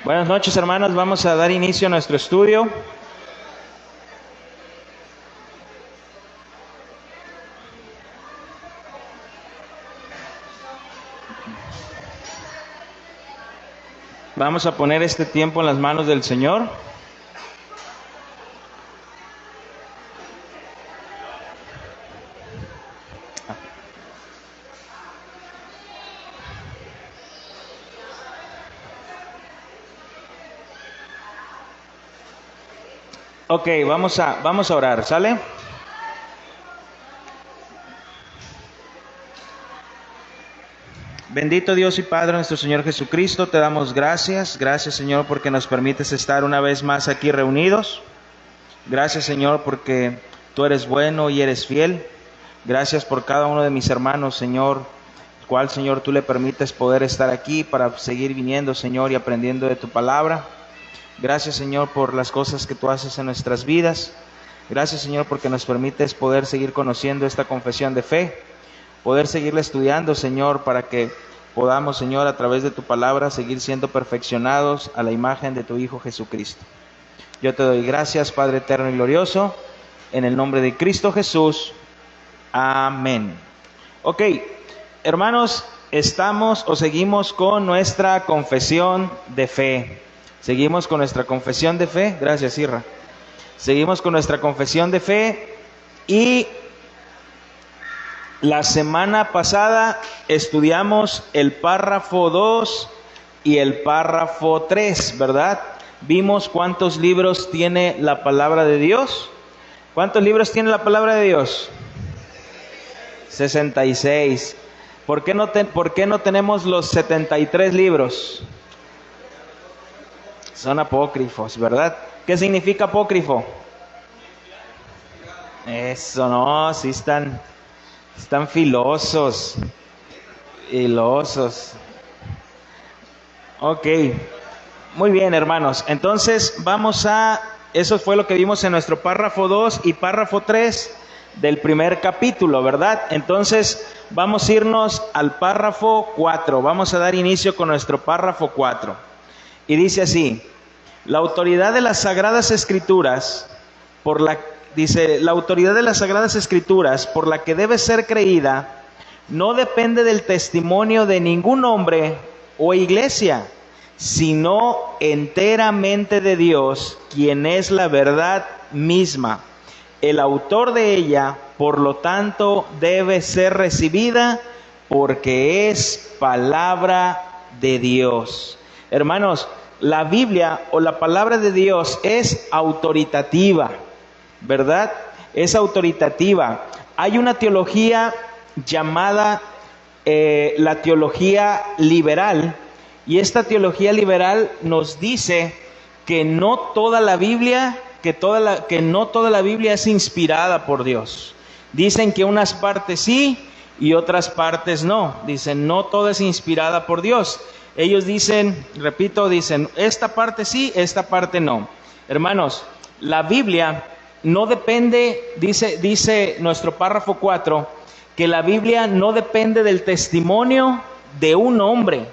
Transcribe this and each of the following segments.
Buenas noches, hermanos. Vamos a dar inicio a nuestro estudio. Vamos a poner este tiempo en las manos del Señor. Ok, vamos a orar, ¿sale? Bendito Dios y Padre nuestro Señor Jesucristo, te damos gracias. Gracias, Señor, porque nos permites estar una vez más aquí reunidos. Gracias, Señor, porque tú eres bueno y eres fiel. Gracias por cada uno de mis hermanos, Señor, el cual, Señor, tú le permites poder estar aquí para seguir viniendo, Señor, y aprendiendo de tu palabra. Gracias, Señor, por las cosas que tú haces en nuestras vidas. Gracias, Señor, porque nos permites poder seguir conociendo esta confesión de fe, poder seguirla estudiando, Señor, para que podamos, Señor, a través de tu palabra, seguir siendo perfeccionados a la imagen de tu Hijo Jesucristo. Yo te doy gracias, Padre eterno y glorioso, en el nombre de Cristo Jesús. Amén. Ok, hermanos, seguimos con nuestra confesión de fe. Seguimos con nuestra confesión de fe. Gracias, Irra. Seguimos con nuestra confesión de fe. Y la semana pasada estudiamos el párrafo 2 y el párrafo 3, ¿verdad? Vimos cuántos libros tiene la palabra de Dios. ¿Cuántos libros tiene la palabra de Dios? 66. ¿Por qué no tenemos los 73 libros? Son apócrifos, ¿verdad? ¿Qué significa apócrifo? Eso, no, sí están filosos. Ok, muy bien, hermanos. Entonces eso fue lo que vimos en nuestro párrafo 2 y párrafo 3 del primer capítulo, ¿verdad? Entonces vamos a irnos al párrafo 4. Vamos a dar inicio con nuestro párrafo 4. Y dice así: la autoridad de las Sagradas Escrituras, la autoridad de las Sagradas Escrituras, por la que debe ser creída, no depende del testimonio de ningún hombre o iglesia, sino enteramente de Dios, quien es la verdad misma. El autor de ella, por lo tanto, debe ser recibida porque es palabra de Dios. Hermanos, la Biblia o la palabra de Dios es autoritativa, ¿verdad? Es autoritativa. Hay una teología llamada la teología liberal, y esta teología liberal nos dice que no toda la Biblia, que no toda la Biblia es inspirada por Dios. Dicen que unas partes sí y otras partes no. Dicen, no toda es inspirada por Dios. Ellos dicen, esta parte sí, esta parte no. Hermanos, la Biblia no depende, dice nuestro párrafo 4, que la Biblia no depende del testimonio de un hombre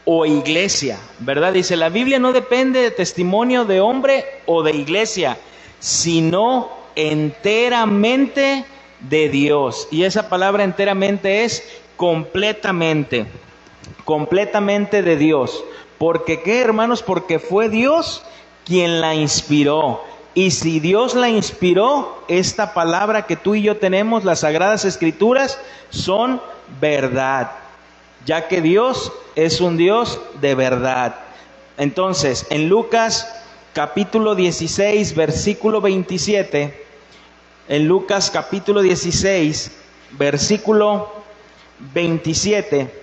o iglesia, ¿verdad? Dice, la Biblia no depende del testimonio de hombre o de iglesia, sino enteramente de Dios. Y esa palabra enteramente es completamente de Dios. ¿Porque qué, hermanos? Porque fue Dios quien la inspiró. Y si Dios la inspiró, esta palabra que tú y yo tenemos, las Sagradas Escrituras, son verdad, ya que Dios es un Dios de verdad. Entonces, en Lucas capítulo 16, versículo 27, en Lucas capítulo 16, versículo 27,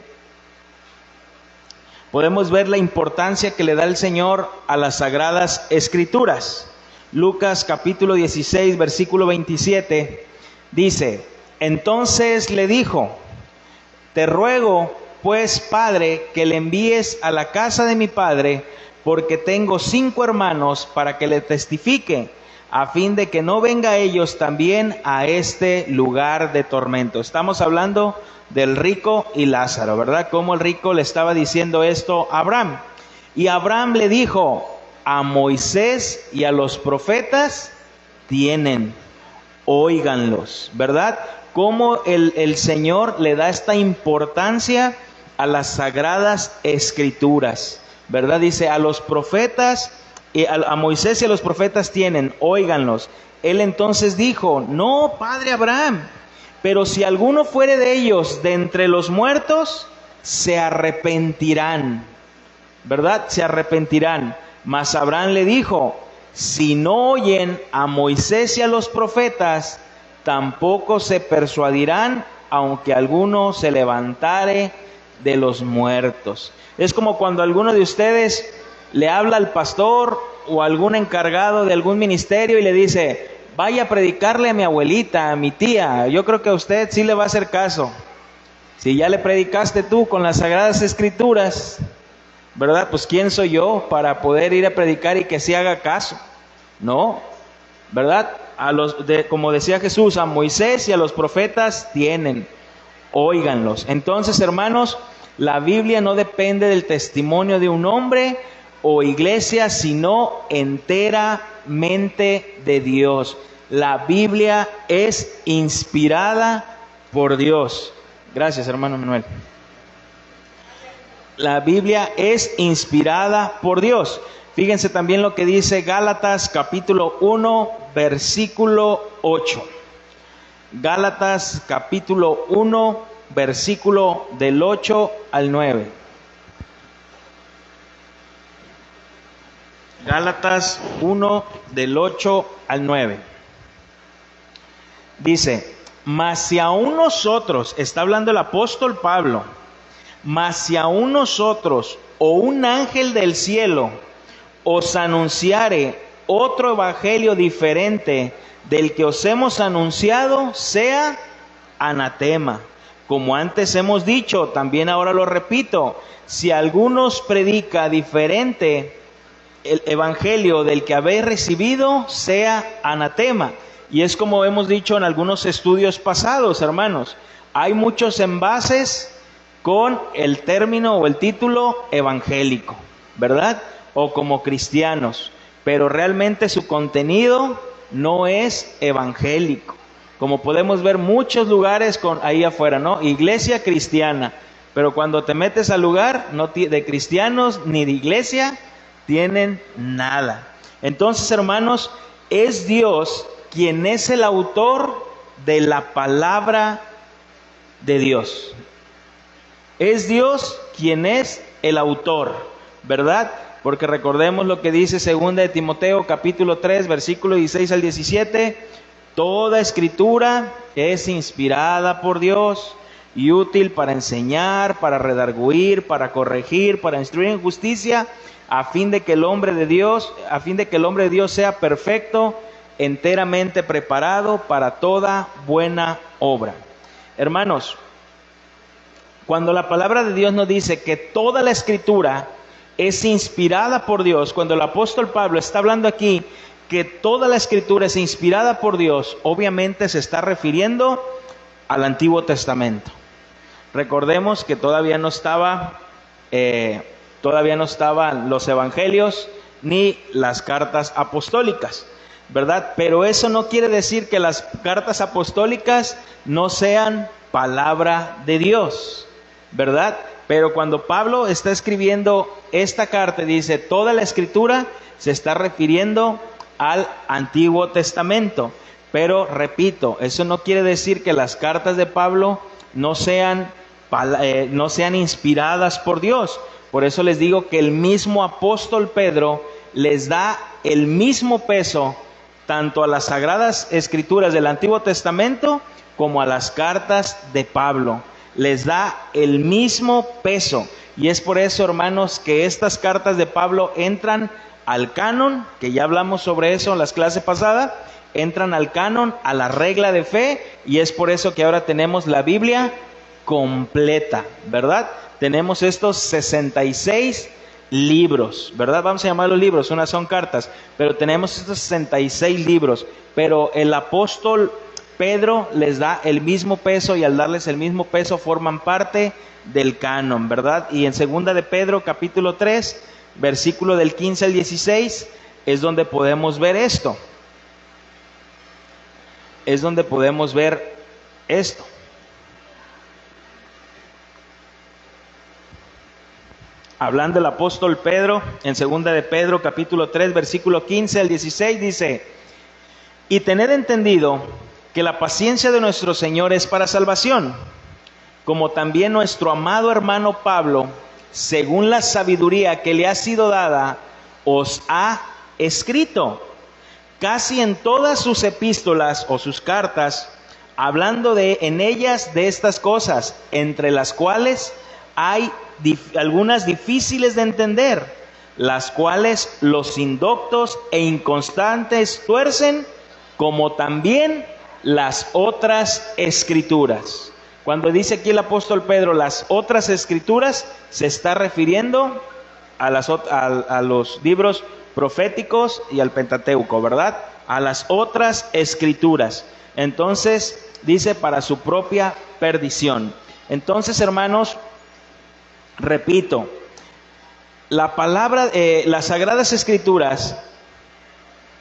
podemos ver la importancia que le da el Señor a las Sagradas Escrituras. Lucas capítulo 16, versículo 27, dice: entonces le dijo, te ruego, pues, Padre, que le envíes a la casa de mi padre, porque tengo 5 hermanos, para que le testifique, a fin de que no venga ellos también a este lugar de tormento. Estamos hablando del rico y Lázaro, ¿verdad? Cómo el rico le estaba diciendo esto a Abraham. Y Abraham le dijo: a Moisés y a los profetas tienen, óiganlos, ¿verdad? Cómo el Señor le da esta importancia a las sagradas escrituras, ¿verdad? Dice: a los profetas, a Moisés y a los profetas tienen, óiganlos. Él entonces dijo: no, padre Abraham, pero si alguno fuere de ellos de entre los muertos, se arrepentirán, ¿verdad? Se arrepentirán. Mas Abraham le dijo: si no oyen a Moisés y a los profetas, tampoco se persuadirán, aunque alguno se levantare de los muertos. Es como cuando alguno de ustedes le habla al pastor o algún encargado de algún ministerio y le dice: vaya a predicarle a mi abuelita, a mi tía. Yo creo que a usted sí le va a hacer caso. Si ya le predicaste tú con las Sagradas Escrituras, ¿verdad? Pues ¿quién soy yo para poder ir a predicar y que sí haga caso? No, ¿verdad? Como decía Jesús, a Moisés y a los profetas tienen, óiganlos. Entonces, hermanos, la Biblia no depende del testimonio de un hombre o iglesia, sino enteramente de Dios. La Biblia es inspirada por Dios. Gracias, hermano Manuel. La Biblia es inspirada por Dios. Fíjense también lo que dice Gálatas capítulo 1, versículo 8. Gálatas capítulo 1, versículo del 8 al 9. Gálatas 1, del 8 al 9. Dice: mas si aún nosotros, está hablando el apóstol Pablo, mas si aún nosotros o un ángel del cielo os anunciare otro evangelio diferente del que os hemos anunciado, sea anatema. Como antes hemos dicho, también ahora lo repito: si alguno os predica diferente el evangelio del que habéis recibido, sea anatema. Y es como hemos dicho en algunos estudios pasados, hermanos, hay muchos envases con el término o el título evangélico, ¿verdad? O como cristianos, pero realmente su contenido no es evangélico. Como podemos ver muchos lugares ahí afuera, ¿no? Iglesia cristiana, pero cuando te metes al lugar, no de cristianos ni de iglesia tienen nada. Entonces, hermanos, es Dios quien es el autor de la palabra de Dios. Es Dios quien es el autor, ¿verdad? Porque recordemos lo que dice 2 de Timoteo capítulo 3, versículo 16 al 17. Toda escritura es inspirada por Dios y útil para enseñar, para redarguir, para corregir, para instruir en justicia, a fin de que el hombre de Dios sea perfecto, enteramente preparado para toda buena obra. Hermanos, cuando la palabra de Dios nos dice que toda la escritura es inspirada por Dios, cuando el apóstol Pablo está hablando aquí que toda la escritura es inspirada por Dios, obviamente se está refiriendo al Antiguo Testamento. Recordemos que todavía no estaban los evangelios ni las cartas apostólicas, ¿verdad? Pero eso no quiere decir que las cartas apostólicas no sean palabra de Dios, ¿verdad? Pero cuando Pablo está escribiendo esta carta, dice toda la escritura, se está refiriendo al Antiguo Testamento. Pero repito, eso no quiere decir que las cartas de Pablo no sean inspiradas por Dios. Por eso les digo que el mismo apóstol Pedro les da el mismo peso tanto a las sagradas escrituras del Antiguo Testamento como a las cartas de Pablo. Les da el mismo peso. Y es por eso, hermanos, que estas cartas de Pablo entran al canon, que ya hablamos sobre eso en las clases pasadas, entran al canon, a la regla de fe, y es por eso que ahora tenemos la Biblia completa, ¿verdad? Tenemos estos 66 libros, ¿verdad? Vamos a llamarlos libros, unas son cartas, pero tenemos estos 66 libros, pero el apóstol Pedro les da el mismo peso, y al darles el mismo peso forman parte del canon, ¿verdad? Y en 2 de Pedro capítulo 3 versículo del 15 al 16, es donde podemos ver esto. Es donde podemos ver esto. Hablando el apóstol Pedro, en 2 de Pedro, capítulo 3, versículo 15 al 16, dice: y tened entendido que la paciencia de nuestro Señor es para salvación, como también nuestro amado hermano Pablo, según la sabiduría que le ha sido dada, os ha escrito, casi en todas sus epístolas o sus cartas, hablando en ellas de estas cosas, entre las cuales hay algunas difíciles de entender, las cuales los indoctos e inconstantes tuercen, como también las otras escrituras. Cuando dice aquí el apóstol Pedro las otras escrituras, se está refiriendo a los libros proféticos y al Pentateuco, ¿verdad? A las otras escrituras. Entonces dice para su propia perdición. Entonces, hermanos, repito, la palabra, las sagradas escrituras,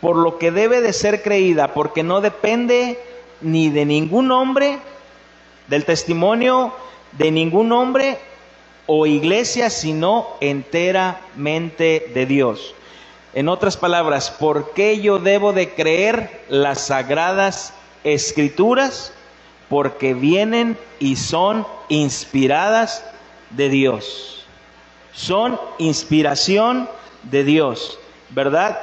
por lo que debe de ser creída, porque no depende ni de ningún hombre, del testimonio de ningún hombre o iglesia, sino enteramente de Dios. En otras palabras, ¿por qué yo debo de creer las sagradas escrituras? Porque vienen y son inspiradas de Dios. Son inspiración de Dios, ¿verdad?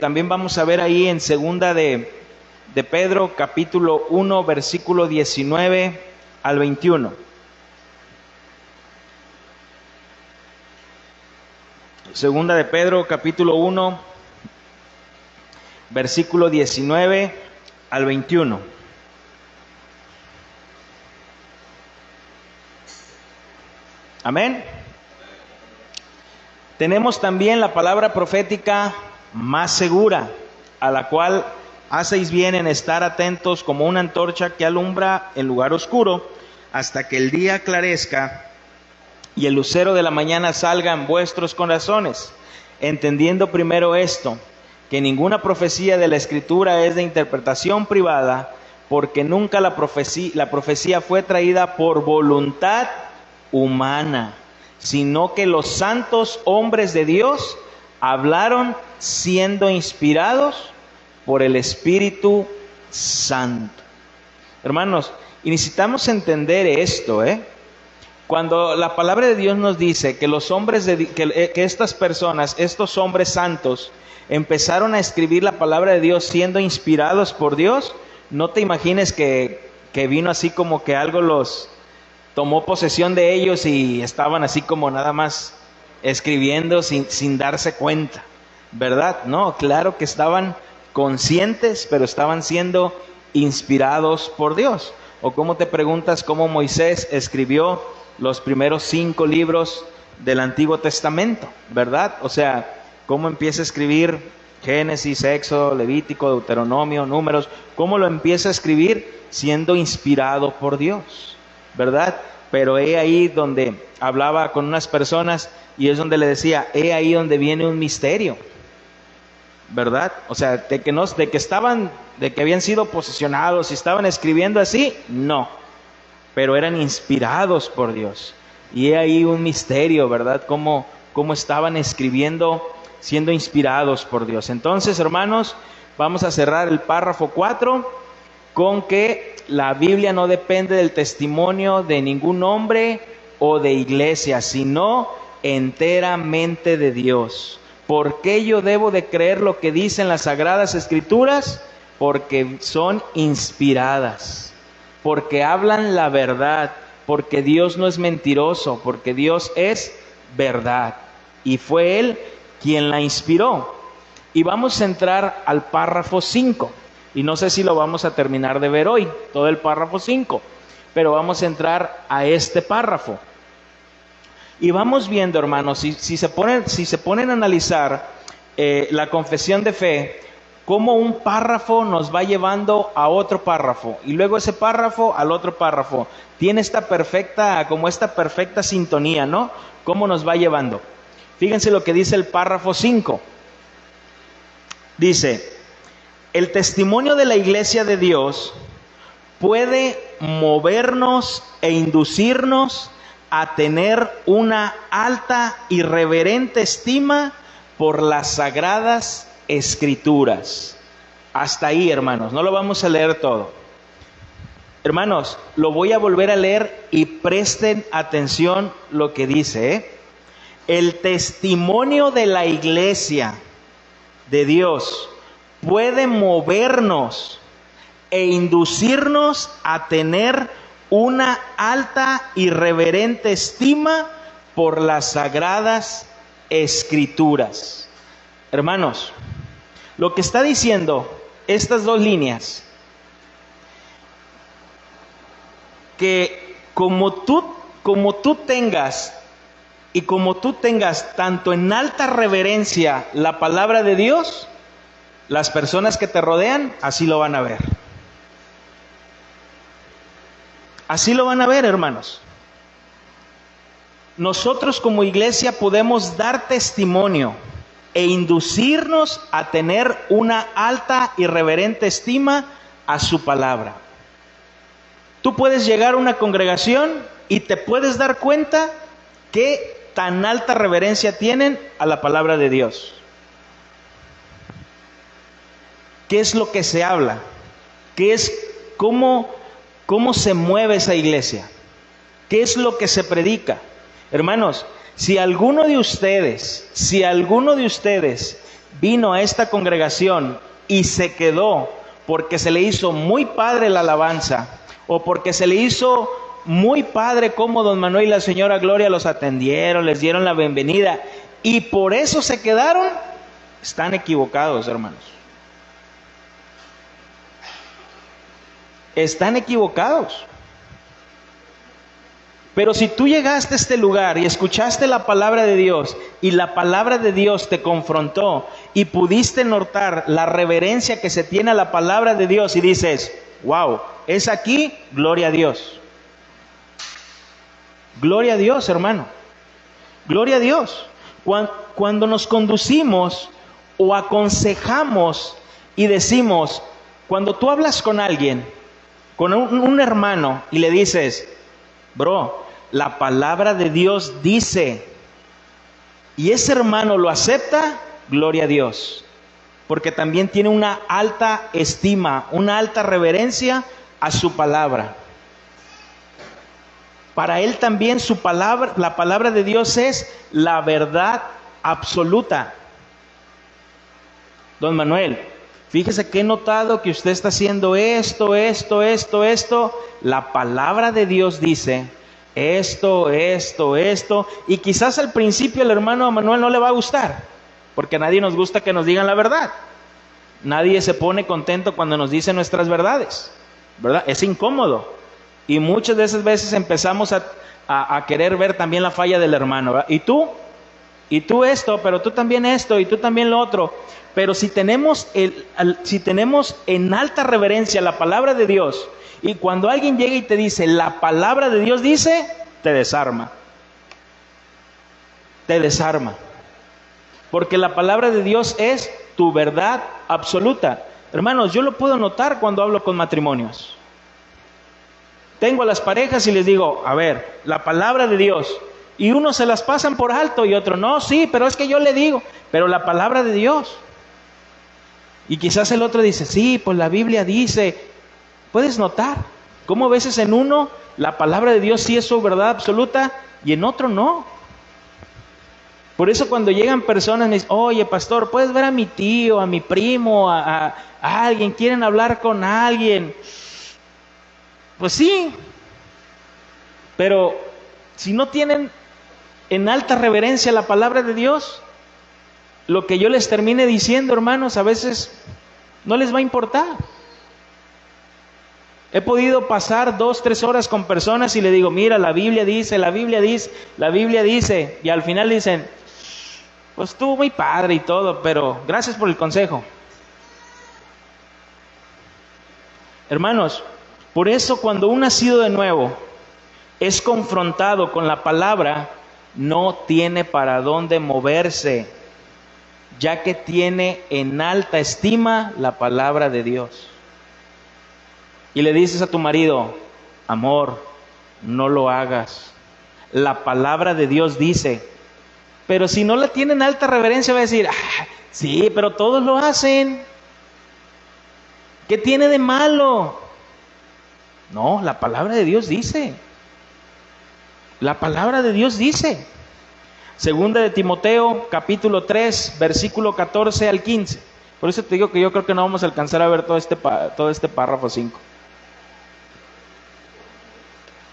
También vamos a ver ahí en 2 de Pedro, capítulo 1, versículo 19 al 21. Segunda de Pedro, capítulo 1, versículo 19 al 21. Amén. Tenemos también la palabra profética más segura, a la cual hacéis bien en estar atentos como una antorcha que alumbra en lugar oscuro, hasta que el día aclarezca y el lucero de la mañana salga en vuestros corazones, entendiendo primero esto, que ninguna profecía de la Escritura es de interpretación privada, porque nunca la profecía fue traída por voluntad humana, sino que los santos hombres de Dios hablaron siendo inspirados por el Espíritu Santo. Hermanos, y necesitamos entender esto, Cuando la palabra de Dios nos dice que los hombres que estas personas, estos hombres santos, empezaron a escribir la palabra de Dios siendo inspirados por Dios, no te imagines que vino así como que algo los tomó posesión de ellos y estaban así como nada más escribiendo sin darse cuenta, ¿verdad? No, claro que estaban conscientes, pero estaban siendo inspirados por Dios. O como te preguntas cómo Moisés escribió los primeros 5 libros del Antiguo Testamento, ¿verdad? O sea, cómo empieza a escribir Génesis, Éxodo, Levítico, Deuteronomio, Números, cómo lo empieza a escribir siendo inspirado por Dios, ¿verdad? Pero he ahí donde hablaba con unas personas y es donde le decía, he ahí donde viene un misterio, ¿verdad? O sea, de que habían sido posesionados y estaban escribiendo así, no, pero eran inspirados por Dios. Y he ahí un misterio, ¿verdad? Cómo estaban escribiendo siendo inspirados por Dios. Entonces, hermanos, vamos a cerrar el párrafo 4 con que la Biblia no depende del testimonio de ningún hombre o de iglesia, sino enteramente de Dios. ¿Por qué yo debo de creer lo que dicen las Sagradas Escrituras? Porque son inspiradas, porque hablan la verdad, porque Dios no es mentiroso, porque Dios es verdad. Y fue Él quien la inspiró. Y vamos a entrar al párrafo 5. Y no sé si lo vamos a terminar de ver hoy, todo el párrafo 5. Pero vamos a entrar a este párrafo. Y vamos viendo, hermanos, si se ponen a analizar la confesión de fe, cómo un párrafo nos va llevando a otro párrafo, y luego ese párrafo al otro párrafo. Tiene esta perfecta sintonía, ¿no? Cómo nos va llevando. Fíjense lo que dice el párrafo 5. Dice, el testimonio de la iglesia de Dios puede movernos e inducirnos a tener una alta y reverente estima por las sagradas escrituras. Hasta ahí, hermanos, no lo vamos a leer todo. Hermanos, lo voy a volver a leer y presten atención lo que dice, ¿eh? El testimonio de la iglesia de Dios puede movernos e inducirnos a tener una alta y reverente estima por las sagradas escrituras. Hermanos, lo que está diciendo estas dos líneas, que como tú tengas y como tú tengas tanto en alta reverencia la palabra de Dios, las personas que te rodean así lo van a ver. Así lo van a ver, hermanos. Nosotros como iglesia podemos dar testimonio e inducirnos a tener una alta y reverente estima a su palabra. Tú puedes llegar a una congregación y te puedes dar cuenta qué tan alta reverencia tienen a la palabra de Dios. ¿Qué es lo que se habla? ¿Qué es cómo se mueve esa iglesia? ¿Qué es lo que se predica? Hermanos, si alguno de ustedes vino a esta congregación y se quedó porque se le hizo muy padre la alabanza, o porque se le hizo muy padre cómo don Manuel y la señora Gloria los atendieron, les dieron la bienvenida, y por eso se quedaron, están equivocados, hermanos. Están equivocados. Pero si tú llegaste a este lugar y escuchaste la palabra de Dios, y la palabra de Dios te confrontó, y pudiste notar la reverencia que se tiene a la palabra de Dios, y dices, wow, es aquí, gloria a Dios. Gloria a Dios, hermano. Gloria a Dios. Cuando nos conducimos o aconsejamos y decimos, cuando tú hablas con alguien, con un hermano, y le dices, bro, la palabra de Dios dice, y ese hermano lo acepta, gloria a Dios, porque también tiene una alta estima, una alta reverencia a su palabra. Para él también su palabra, la palabra de Dios es la verdad absoluta. Don Manuel, fíjese que he notado que usted está haciendo esto. La palabra de Dios dice esto, y quizás al principio el hermano Manuel no le va a gustar, porque a nadie nos gusta que nos digan la verdad. Nadie se pone contento cuando nos dicen nuestras verdades, ¿verdad? Es incómodo. Y muchas de esas veces empezamos a querer ver también la falla del hermano, ¿verdad? Y tú esto, pero tú también esto, y tú también lo otro. Pero si tenemos en alta reverencia la palabra de Dios, y cuando alguien llega y te dice, la palabra de Dios dice, te desarma. Te desarma. Porque la palabra de Dios es tu verdad absoluta. Hermanos, yo lo puedo notar cuando hablo con matrimonios. Tengo a las parejas y les digo, a ver, la palabra de Dios. Y unos se las pasan por alto y otros, no, sí, pero es que yo le digo, pero la palabra de Dios. Y quizás el otro dice, sí, pues la Biblia dice. Puedes notar cómo a veces en uno la palabra de Dios sí es su verdad absoluta y en otro no. Por eso cuando llegan personas me dicen, oye pastor, ¿puedes ver a mi tío, a mi primo, a alguien? ¿Quieren hablar con alguien? Pues sí, pero si no tienen en alta reverencia la palabra de Dios, lo que yo les termine diciendo, hermanos, a veces no les va a importar. He podido pasar 2-3 horas con personas y le digo, mira, la Biblia dice, y al final dicen, pues estuvo muy padre y todo, pero gracias por el consejo. Hermanos, por eso cuando un nacido de nuevo es confrontado con la palabra, no tiene para dónde moverse, ya que tiene en alta estima la palabra de Dios. Y le dices a tu marido: amor, no lo hagas. La palabra de Dios dice. Pero si no la tienen alta reverencia, va a decir: sí, pero todos lo hacen. ¿Qué tiene de malo? No, la palabra de Dios dice. La palabra de Dios dice. Segunda de Timoteo, capítulo 3, versículo 14 al 15. Por eso te digo que yo creo que no vamos a alcanzar a ver todo este párrafo 5.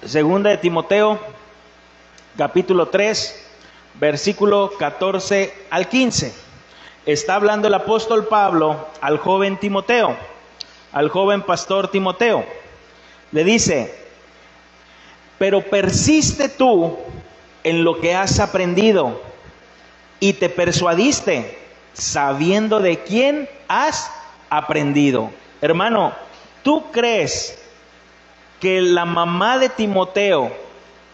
Segunda de Timoteo, capítulo 3, versículo 14 al 15. Está hablando el apóstol Pablo al joven Timoteo, al joven pastor Timoteo. Le dice: pero persiste tú en lo que has aprendido y te persuadiste, sabiendo de quién has aprendido. Hermano, ¿tú crees que la mamá de Timoteo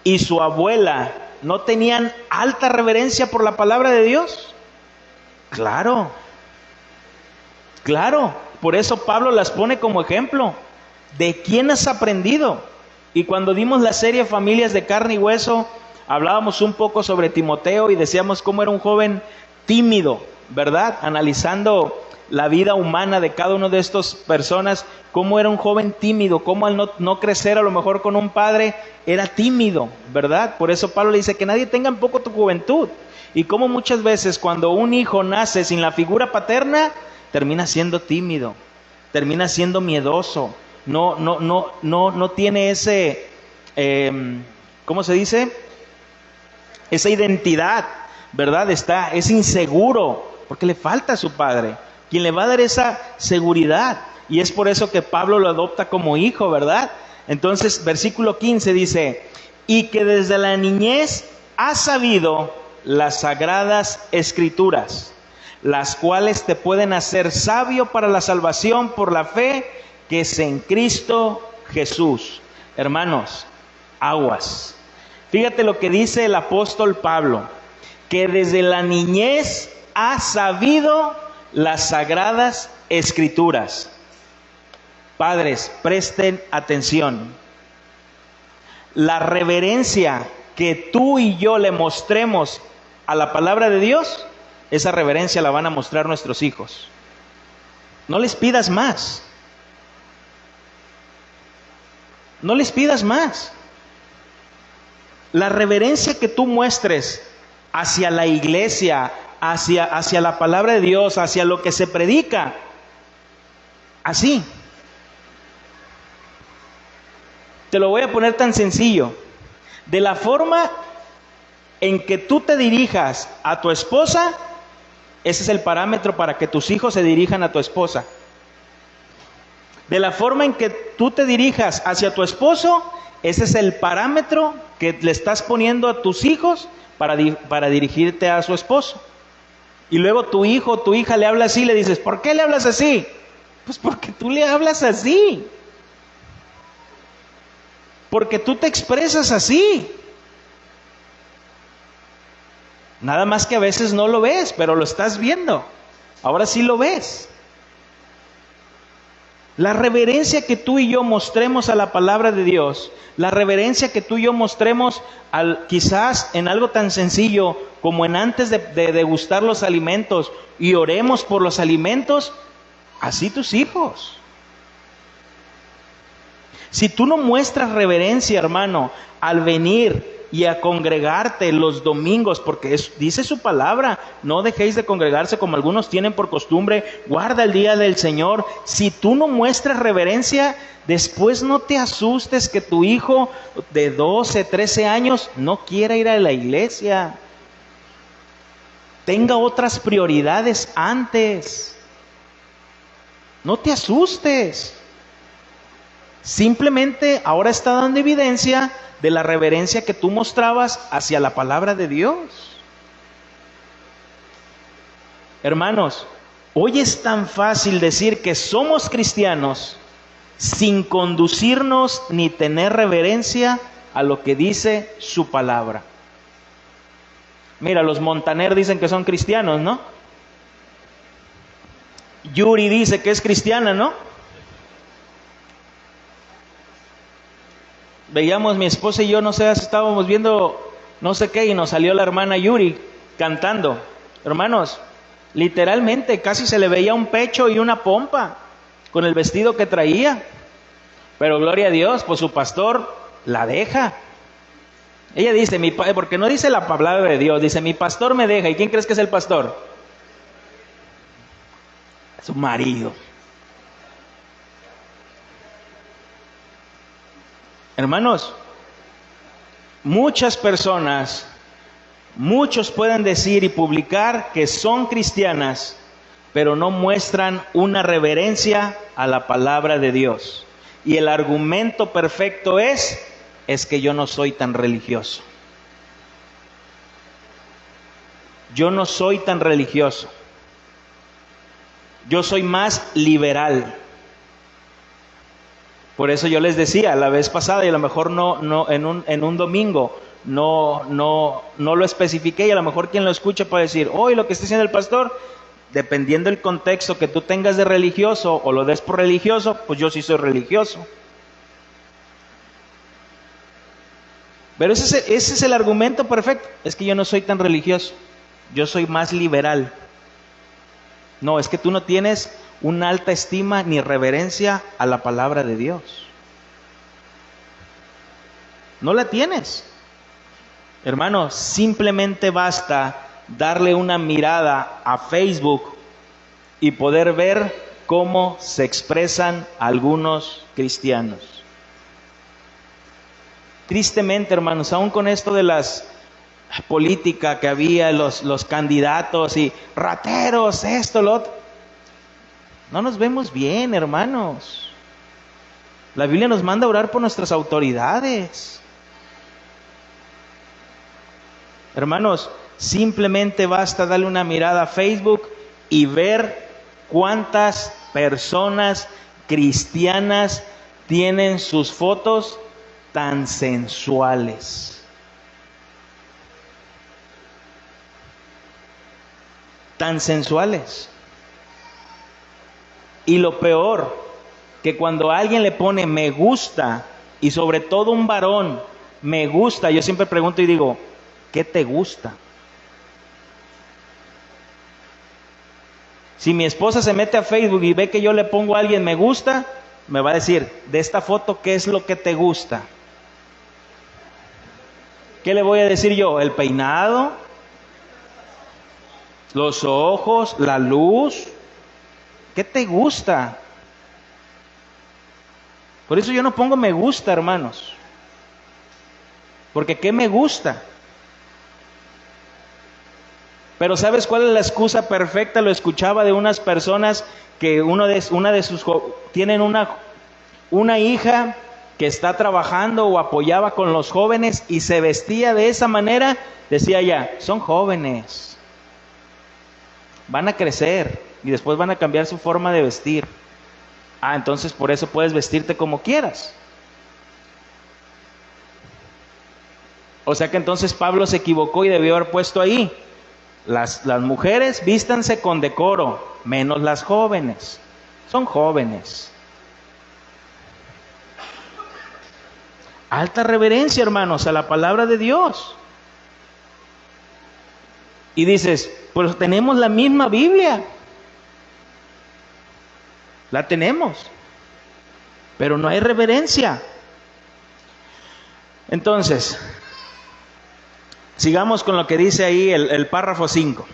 y su abuela no tenían alta reverencia por la palabra de Dios? Claro, claro. Por eso Pablo las pone como ejemplo. ¿De quién has aprendido? Y cuando dimos la serie Familias de Carne y Hueso, hablábamos un poco sobre Timoteo y decíamos cómo era un joven tímido, ¿verdad? Analizando la vida humana de cada uno de estas personas, cómo era un joven tímido, cómo al no crecer a lo mejor con un padre, era tímido, ¿verdad? Por eso Pablo le dice que nadie tenga en poco tu juventud. Y cómo muchas veces cuando un hijo nace sin la figura paterna, termina siendo tímido, termina siendo miedoso, no tiene ese, ¿cómo se dice? Esa identidad, ¿verdad? Es inseguro, porque le falta a su padre, quien le va a dar esa seguridad. Y es por eso que Pablo lo adopta como hijo, ¿verdad? Entonces, versículo 15 dice: y que desde la niñez has sabido las sagradas escrituras, las cuales te pueden hacer sabio para la salvación por la fe que es en Cristo Jesús. Hermanos, aguas. Fíjate lo que dice el apóstol Pablo, que desde la niñez ha sabido las sagradas escrituras. Padres, presten atención. La reverencia que tú y yo le mostremos a la palabra de Dios, esa reverencia la van a mostrar nuestros hijos. No les pidas más. No les pidas más. La reverencia que tú muestres hacia la iglesia, hacia la palabra de Dios, hacia lo que se predica, así. Te lo voy a poner tan sencillo. De la forma en que tú te dirijas a tu esposa, ese es el parámetro para que tus hijos se dirijan a tu esposa. De la forma en que tú te dirijas hacia tu esposo, ese es el parámetro que le estás poniendo a tus hijos para dirigirte a su esposo. Y luego tu hijo o tu hija le habla así, le dices: ¿por qué le hablas así? Pues porque tú le hablas así. Porque tú te expresas así. Nada más que a veces no lo ves, pero lo estás viendo. Ahora sí lo ves. La reverencia que tú y yo mostremos a la palabra de Dios, la reverencia que tú y yo mostremos quizás en algo tan sencillo como en antes de degustar los alimentos y oremos por los alimentos, así tus hijos. Si tú no muestras reverencia, hermano, al venir y a congregarte los domingos, porque dice su palabra: no dejéis de congregarse como algunos tienen por costumbre, guarda el día del Señor. Si tú no muestras reverencia, después no te asustes que tu hijo de 12, 13 años no quiera ir a la iglesia. Tenga otras prioridades antes. No te asustes. Simplemente ahora está dando evidencia de la reverencia que tú mostrabas hacia la palabra de Dios. Hermanos, hoy es tan fácil decir que somos cristianos sin conducirnos ni tener reverencia a lo que dice su palabra. Mira, los Montaner dicen que son cristianos, ¿no? Yuri dice que es cristiana, ¿no? Veíamos mi esposa y yo, no sé, estábamos viendo no sé qué y nos salió la hermana Yuri cantando. Hermanos, literalmente casi se le veía un pecho y una pompa con el vestido que traía. Pero gloria a Dios, pues su pastor la deja. Ella dice, porque no dice la palabra de Dios, dice, mi pastor me deja. ¿Y quién crees que es el pastor? Su marido. Hermanos, muchas personas, muchos pueden decir y publicar que son cristianas, pero no muestran una reverencia a la palabra de Dios. Y el argumento perfecto es que yo no soy tan religioso. Yo no soy tan religioso. Yo soy más liberal. Por eso yo les decía la vez pasada, y a lo mejor no en un domingo no lo especifiqué, y a lo mejor quien lo escucha puede decir, hoy lo que está diciendo el pastor, dependiendo del contexto que tú tengas de religioso o lo des por religioso, pues yo sí soy religioso. Pero ese es el argumento perfecto. Es que yo no soy tan religioso, yo soy más liberal. No, es que tú no tienes una alta estima ni reverencia a la palabra de Dios. No la tienes. Hermano, simplemente basta darle una mirada a Facebook y poder ver cómo se expresan algunos cristianos. Tristemente, hermanos, aún con esto de las política que había, los candidatos y rateros, esto, lo otro, no nos vemos bien, hermanos. La Biblia nos manda a orar por nuestras autoridades. Hermanos, simplemente basta darle una mirada a Facebook y ver cuántas personas cristianas tienen sus fotos tan sensuales. Tan sensuales. Y lo peor, que cuando alguien le pone me gusta, y sobre todo un varón, me gusta, yo siempre pregunto y digo, ¿qué te gusta? Si mi esposa se mete a Facebook y ve que yo le pongo a alguien me gusta, me va a decir, de esta foto, ¿qué es lo que te gusta? ¿Qué le voy a decir yo? ¿El peinado? ¿Los ojos? ¿La luz? ¿Qué te gusta? Por eso yo no pongo me gusta, hermanos. Porque ¿qué me gusta? Pero ¿sabes cuál es la excusa perfecta? Lo escuchaba de unas personas que tienen una hija que está trabajando o apoyaba con los jóvenes y se vestía de esa manera. Decía ella, son jóvenes, van a crecer y después van a cambiar su forma de vestir. Ah, entonces por eso puedes vestirte como quieras. O sea que entonces Pablo se equivocó y debió haber puesto ahí, las mujeres vístanse con decoro, menos las jóvenes, son jóvenes. Alta reverencia, hermanos, a la palabra de Dios. Y dices, pues tenemos la misma Biblia. La tenemos. Pero no hay reverencia. Entonces, sigamos con lo que dice ahí el párrafo 5.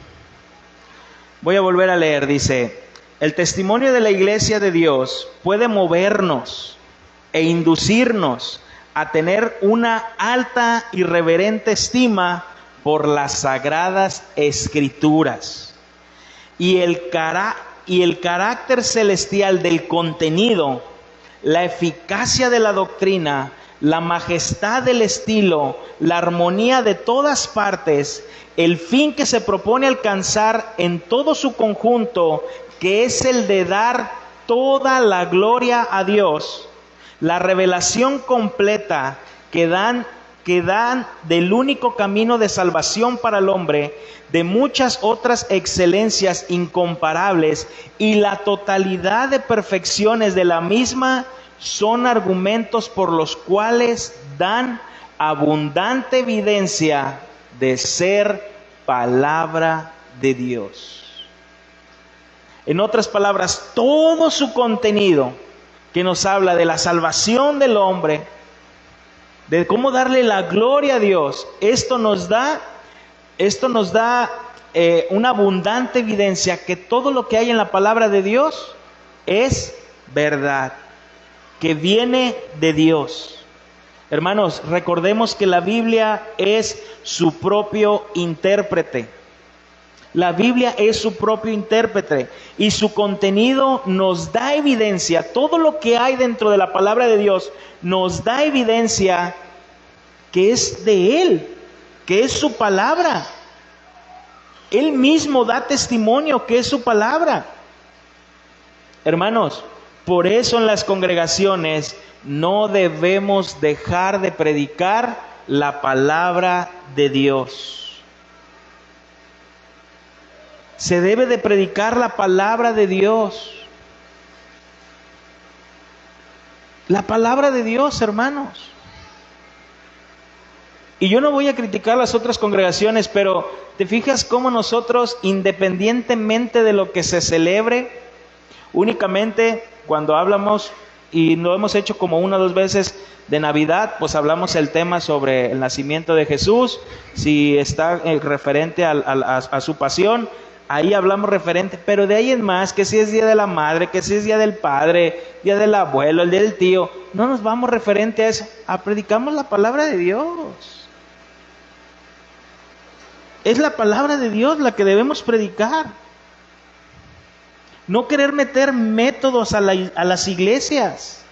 Voy a volver a leer, dice, el testimonio de la iglesia de Dios puede movernos e inducirnos a tener una alta y reverente estima por las sagradas escrituras. Y el carácter celestial del contenido, la eficacia de la doctrina, la majestad del estilo, la armonía de todas partes, el fin que se propone alcanzar en todo su conjunto, que es el de dar toda la gloria a Dios, la revelación completa que que dan del único camino de salvación para el hombre, de muchas otras excelencias incomparables y la totalidad de perfecciones de la misma, son argumentos por los cuales dan abundante evidencia de ser palabra de Dios. En otras palabras, todo su contenido que nos habla de la salvación del hombre, de cómo darle la gloria a Dios, esto nos da una abundante evidencia que todo lo que hay en la palabra de Dios es verdad, que viene de Dios. Hermanos, recordemos que la Biblia es su propio intérprete. La Biblia es su propio intérprete y su contenido nos da evidencia. Todo lo que hay dentro de la palabra de Dios nos da evidencia que es de Él, que es su palabra. Él mismo da testimonio que es su palabra. Hermanos, por eso en las congregaciones no debemos dejar de predicar la palabra de Dios. Se debe de predicar la palabra de Dios. La palabra de Dios, hermanos. Y yo no voy a criticar las otras congregaciones, pero ¿te fijas cómo nosotros, independientemente de lo que se celebre, únicamente cuando hablamos, y lo hemos hecho como 1 o 2 veces de Navidad, pues hablamos el tema sobre el nacimiento de Jesús, si está referente a su pasión, ahí hablamos referente, pero de ahí en más, que si es Día de la Madre, que si es Día del Padre, Día del Abuelo, el Día del Tío, no nos vamos referente a eso, predicamos la palabra de Dios. Es la palabra de Dios la que debemos predicar. No querer meter métodos a las iglesias.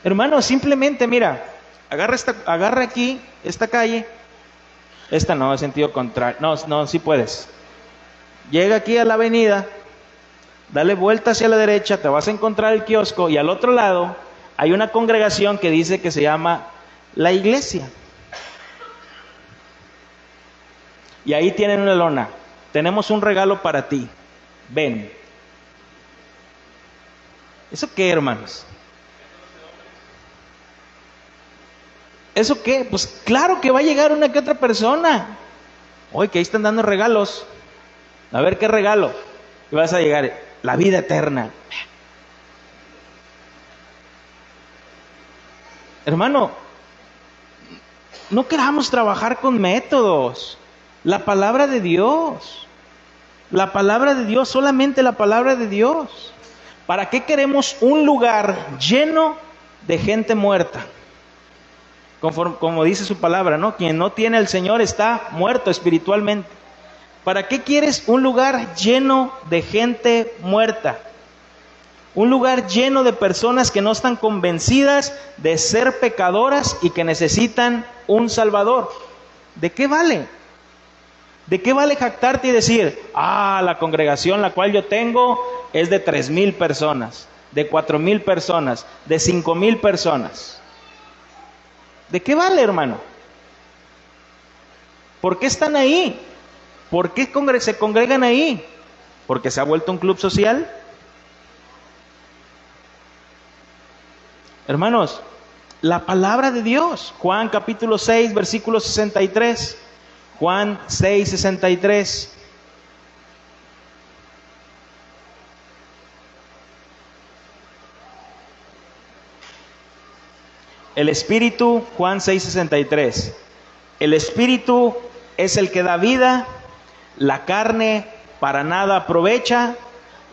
Hermano, simplemente mira, agarra aquí esta calle. Esta no, es sentido contrario. No, sí puedes. Llega aquí a la avenida, dale vuelta hacia la derecha, te vas a encontrar el kiosco y al otro lado hay una congregación que dice que se llama la iglesia. Y ahí tienen una lona. Tenemos un regalo para ti. Ven. ¿Eso qué, hermanos? ¿Eso qué? Pues claro que va a llegar una que otra persona. Oye, que ahí están dando regalos. A ver qué regalo. Y vas a llegar, la vida eterna. Hermano, no queramos trabajar con métodos. La palabra de Dios. La palabra de Dios, solamente la palabra de Dios. ¿Para qué queremos un lugar lleno de gente muerta? Como dice su palabra, ¿no? Quien no tiene al Señor está muerto espiritualmente. ¿Para qué quieres un lugar lleno de gente muerta? Un lugar lleno de personas que no están convencidas de ser pecadoras y que necesitan un Salvador. ¿De qué vale? ¿De qué vale jactarte y decir, la congregación la cual yo tengo es de 3,000 personas, de 4,000 personas, de 5,000 personas? ¿De qué vale, hermano? ¿Por qué están ahí? ¿Por qué se congregan ahí? ¿Porque se ha vuelto un club social? Hermanos, la palabra de Dios, Juan capítulo 6, versículo 63. Juan 6, 63. El Espíritu, Juan 6, 63. El Espíritu es el que da vida, la carne para nada aprovecha.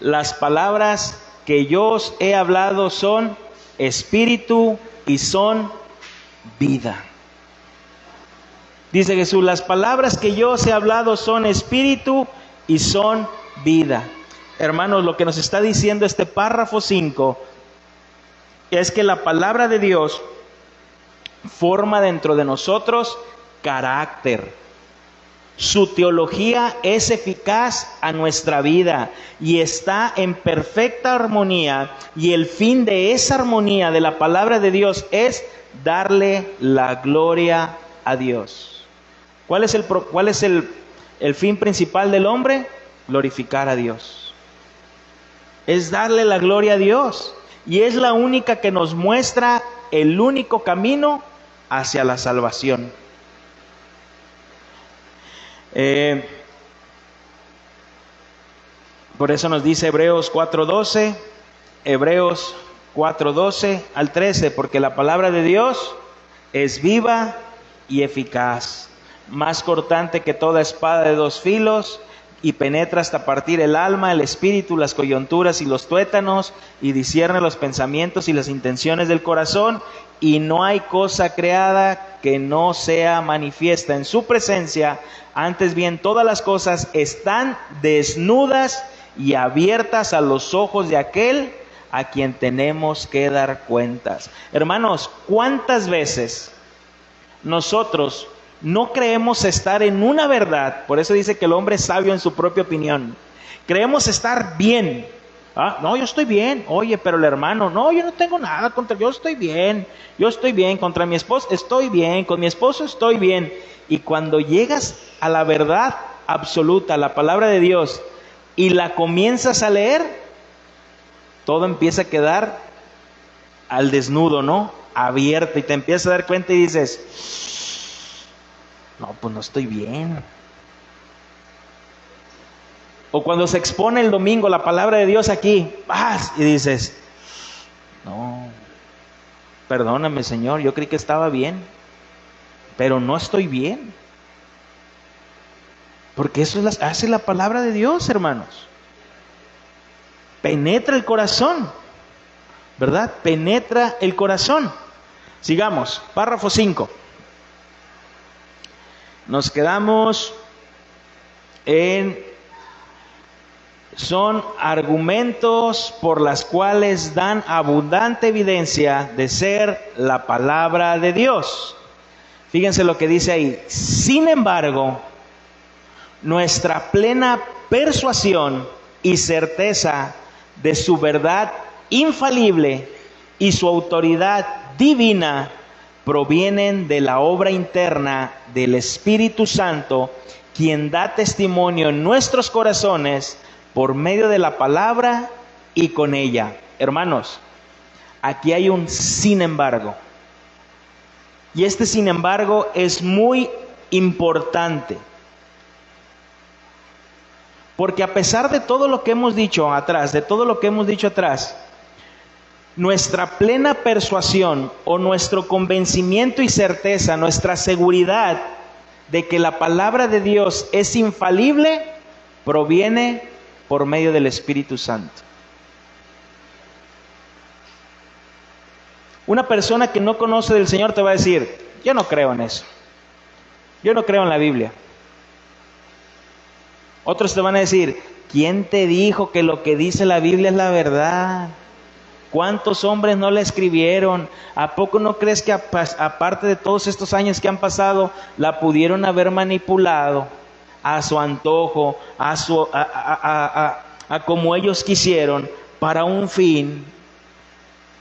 Las palabras que yo os he hablado son espíritu y son vida. Dice Jesús, las palabras que yo os he hablado son espíritu y son vida. Hermanos, lo que nos está diciendo este párrafo 5 es que la palabra de Dios forma dentro de nosotros carácter. Su teología es eficaz a nuestra vida y está en perfecta armonía, y el fin de esa armonía de la palabra de Dios es darle la gloria a Dios. ¿Cuál es el fin principal del hombre? Glorificar a Dios. Es darle la gloria a Dios. Y es la única que nos muestra el único camino hacia la salvación. Por eso nos dice Hebreos 4:12, Hebreos 4:12 al 13, porque la palabra de Dios es viva y eficaz, más cortante que toda espada de dos filos, y penetra hasta partir el alma, el espíritu, las coyunturas y los tuétanos, y discierne los pensamientos y las intenciones del corazón, y no hay cosa creada que no sea manifiesta en su presencia. Antes bien, todas las cosas están desnudas y abiertas a los ojos de aquel a quien tenemos que dar cuentas. Hermanos, ¿cuántas veces nosotros no creemos estar en una verdad? Por eso dice que el hombre es sabio en su propia opinión. Creemos estar bien. No, yo estoy bien. Oye, pero el hermano, no, yo no tengo nada contra, yo estoy bien. Contra mi esposo estoy bien, con mi esposo estoy bien. Y cuando llegas a la verdad absoluta, la palabra de Dios, y la comienzas a leer, todo empieza a quedar al desnudo, ¿no? Abierto, y te empiezas a dar cuenta y dices, no, pues no estoy bien. O cuando se expone el domingo la palabra de Dios aquí, vas y dices, no, perdóname, Señor, yo creí que estaba bien, pero no estoy bien. Porque eso hace la palabra de Dios, hermanos. Penetra el corazón, ¿verdad? Penetra el corazón. Sigamos, párrafo 5. Nos quedamos son argumentos por las cuales dan abundante evidencia de ser la palabra de Dios. Fíjense lo que dice ahí. Sin embargo, nuestra plena persuasión y certeza de su verdad infalible y su autoridad divina provienen de la obra interna del Espíritu Santo, quien da testimonio en nuestros corazones por medio de la palabra y con ella. Hermanos, aquí hay un sin embargo. Y este sin embargo es muy importante. Porque a pesar de todo lo que hemos dicho atrás, nuestra plena persuasión o nuestro convencimiento y certeza, nuestra seguridad de que la palabra de Dios es infalible, proviene por medio del Espíritu Santo. Una persona que no conoce del Señor te va a decir, yo no creo en eso, yo no creo en la Biblia. Otros te van a decir, ¿quién te dijo que lo que dice la Biblia es la verdad? ¿Cuántos hombres no la escribieron? ¿A poco no crees que aparte de todos estos años que han pasado, la pudieron haber manipulado a su antojo, a como ellos quisieron, para un fin?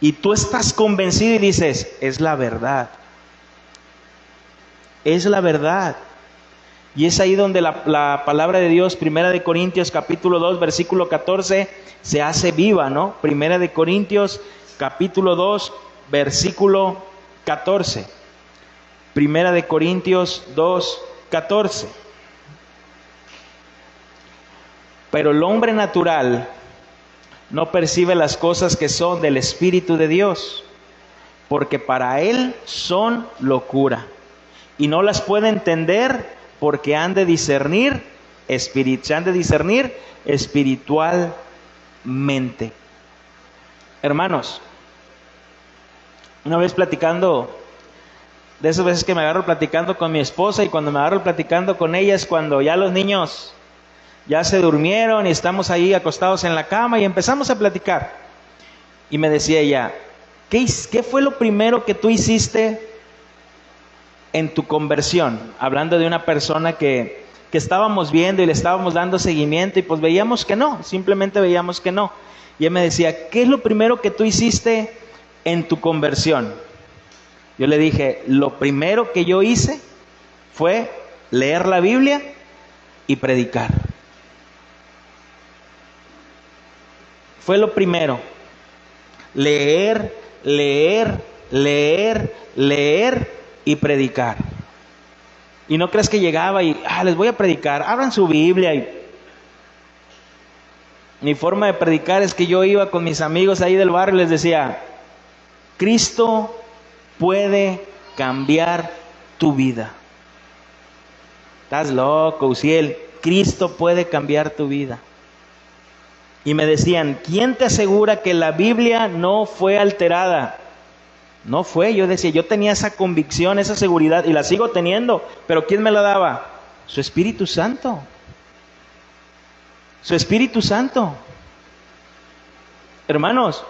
Y tú estás convencido y dices, es la verdad. Es la verdad. Y es ahí donde la palabra de Dios, Primera de Corintios capítulo 2, versículo 14, se hace viva, ¿no? Primera de Corintios capítulo 2, versículo 14. Primera de Corintios 2, 14. Pero el hombre natural no percibe las cosas que son del Espíritu de Dios, porque para él son locura, y no las puede entender, porque han de discernir espiritualmente. Hermanos, una vez platicando, de esas veces que me agarro platicando con mi esposa, y cuando me agarro platicando con ella es cuando ya los niños ya se durmieron y estamos ahí acostados en la cama y empezamos a platicar. Y me decía ella, ¿qué fue lo primero que tú hiciste en tu conversión? Hablando de una persona que estábamos viendo y le estábamos dando seguimiento, y pues veíamos que no, simplemente veíamos que no. Y él me decía, ¿qué es lo primero que tú hiciste en tu conversión? Yo le dije, lo primero que yo hice fue leer la Biblia y predicar. Fue lo primero. Leer, leer, leer, leer y predicar. Y no creas que llegaba y les voy a predicar, abran su Biblia. Y mi forma de predicar es que yo iba con mis amigos ahí del barrio y les decía, Cristo puede cambiar tu vida. Estás loco, Uziel. Cristo puede cambiar tu vida. Y me decían, ¿quién te asegura que la Biblia no fue alterada? No fue, yo decía, yo tenía esa convicción, esa seguridad, y la sigo teniendo, pero ¿quién me la daba? Su Espíritu Santo. Su Espíritu Santo. Hermanos,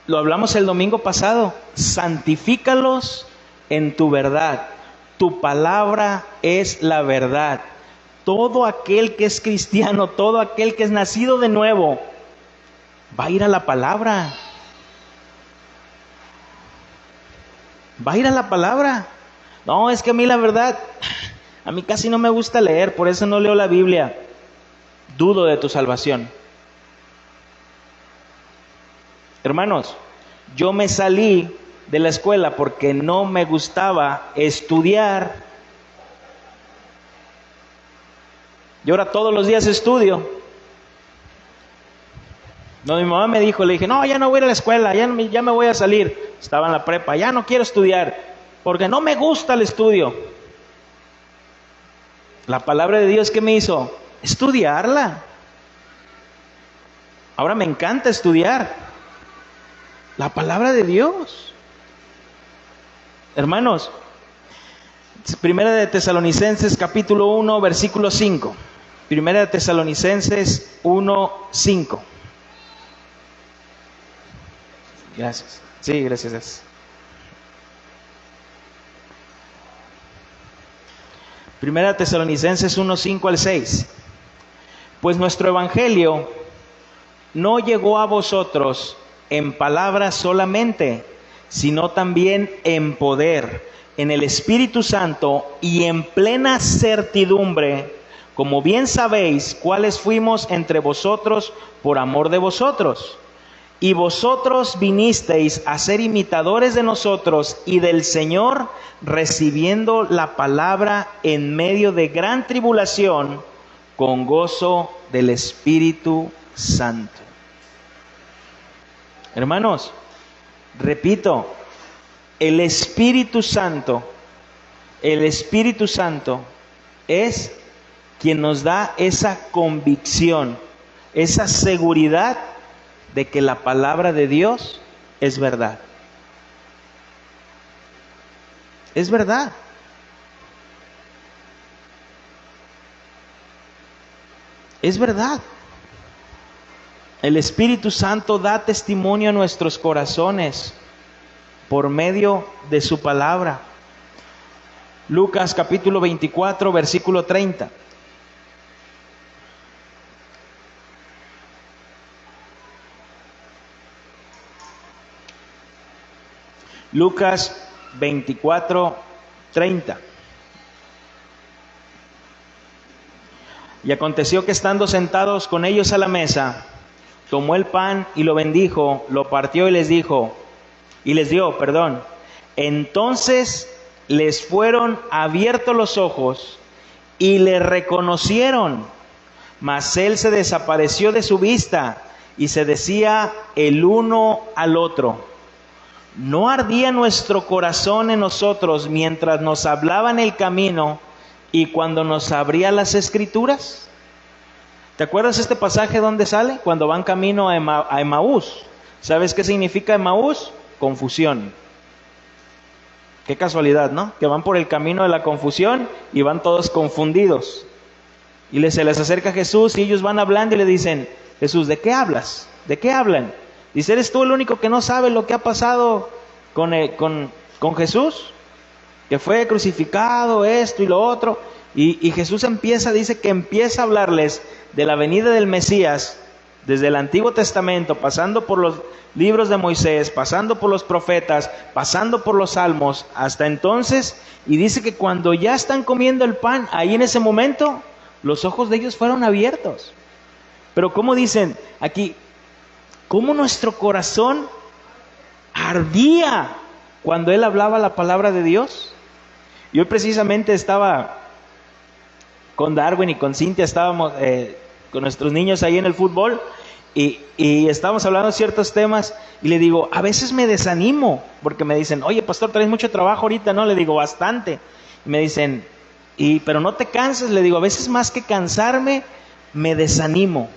lo hablamos el domingo pasado, santifícalos en tu verdad. Tu palabra es la verdad. Todo aquel que es cristiano, todo aquel que es nacido de nuevo, va a ir a la palabra. Va a ir a la palabra. No, es que a mí la verdad, a mí casi no me gusta leer, por eso no leo la Biblia. Dudo de tu salvación. Hermanos, yo me salí de la escuela porque no me gustaba estudiar. Y ahora todos los días estudio. No, mi mamá me dijo, le dije, no, ya no voy a ir a la escuela, ya me voy a salir. Estaba en la prepa, ya no quiero estudiar, porque no me gusta el estudio. La palabra de Dios, ¿qué me hizo? Estudiarla. Ahora me encanta estudiar la palabra de Dios. Hermanos, Primera de Tesalonicenses capítulo 1, versículo 5. Primera de Tesalonicenses 1, 5. Gracias. Sí, gracias. Primera de Tesalonicenses 1, 5 al 6. Pues nuestro evangelio no llegó a vosotros en palabras solamente, sino también en poder, en el Espíritu Santo y en plena certidumbre, como bien sabéis cuáles fuimos entre vosotros por amor de vosotros. Y vosotros vinisteis a ser imitadores de nosotros y del Señor, recibiendo la palabra en medio de gran tribulación, con gozo del Espíritu Santo. Hermanos, repito, el Espíritu Santo es quien nos da esa convicción, esa seguridad de que la palabra de Dios es verdad. Es verdad. Es verdad. El Espíritu Santo da testimonio a nuestros corazones por medio de su palabra. Lucas capítulo 24, versículo 30. Lucas 24, 30. Y aconteció que estando sentados con ellos a la mesa, tomó el pan y lo bendijo, lo partió y les dio. Entonces les fueron abiertos los ojos y le reconocieron, mas él se desapareció de su vista y se decía el uno al otro: ¿no ardía nuestro corazón en nosotros mientras nos hablaba en el camino y cuando nos abría las Escrituras? ¿Te acuerdas este pasaje donde sale? Cuando van camino a Emaús. ¿Sabes qué significa Emaús? Confusión. Qué casualidad, ¿no? Que van por el camino de la confusión y van todos confundidos. Y se les acerca Jesús y ellos van hablando y le dicen: Jesús, ¿de qué hablas? ¿De qué hablan? Dice: ¿eres tú el único que no sabe lo que ha pasado con Jesús? Que fue crucificado, esto y lo otro. Y Jesús dice que empieza a hablarles de la venida del Mesías. desde el Antiguo Testamento, pasando por los libros de Moisés, pasando por los profetas, pasando por los salmos, hasta entonces, y dice que cuando ya están comiendo el pan, ahí en ese momento, los ojos de ellos fueron abiertos. Pero como dicen aquí, cómo nuestro corazón ardía cuando él hablaba la palabra de Dios. Yo precisamente estaba con Darwin y con Cintia, estábamos con nuestros niños ahí en el fútbol y estábamos hablando de ciertos temas y le digo, a veces me desanimo porque me dicen, oye pastor, traes mucho trabajo ahorita, ¿no? Le digo, bastante. Y me dicen, pero no te canses. Le digo, a veces más que cansarme, me desanimo,